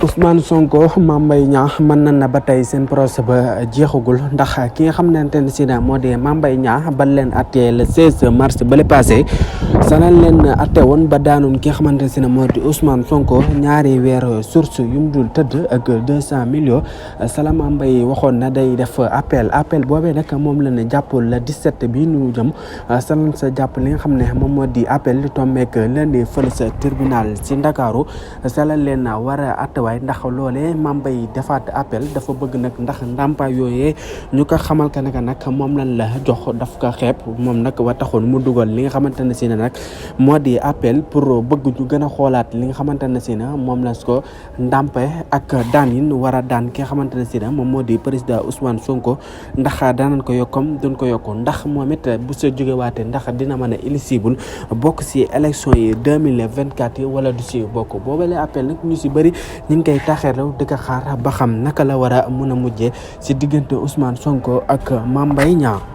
Ousmane Sonko Mame Mbaye Niang mën na ba tey seen procès ba jeexagul ndax ki nga xamante ne si moo di Mame Mbaye Niang ba leen atte le 16 mars ba le passé sanal leen atte woon ba daanoon ki nga xamante ne si moo di Ousmane Sonko ñaari weer source yu mu dul tëdd ak 200 millions Salam Mame Mbaye waxoon na day def appel boobee nag moom la ne jàppul le 17 bi nu jëm Salam sa jàpp li nga xam ne moom moo di appel di tombeek lundi fële sa tribunal ci Ndakaaru salal leen war a attewaay ndax loolee Mame Mbaye defaat appel dafa bëgg nag ndax ndàmpaay yooyee ñu ko xamal ka nag moom lañ la jox daf ko xeeb moom nag wa taxoon mu dugal li nga xamante ne si ne nag moo di appel pour bëgg ñu gën a xoolaat li nga xamante ne si na moom la ko ndàmpe ak daan yi war a daan ki nga xamante ne si na moom moo di président Ousmane Sonko ndax daanan ko yokkom duñ ko yokku ndax moom it bu sa jógewaatee ndax dina mën a éligible bokk si élection yi 2024 yi wala du si bokk boobale appel nag ñu si bëri ñu ngi koy taxeerlu di ko xaar ba xam naka la war a mën a mujjee si diggante Ousmane Sonko ak Mame Mbaye Niang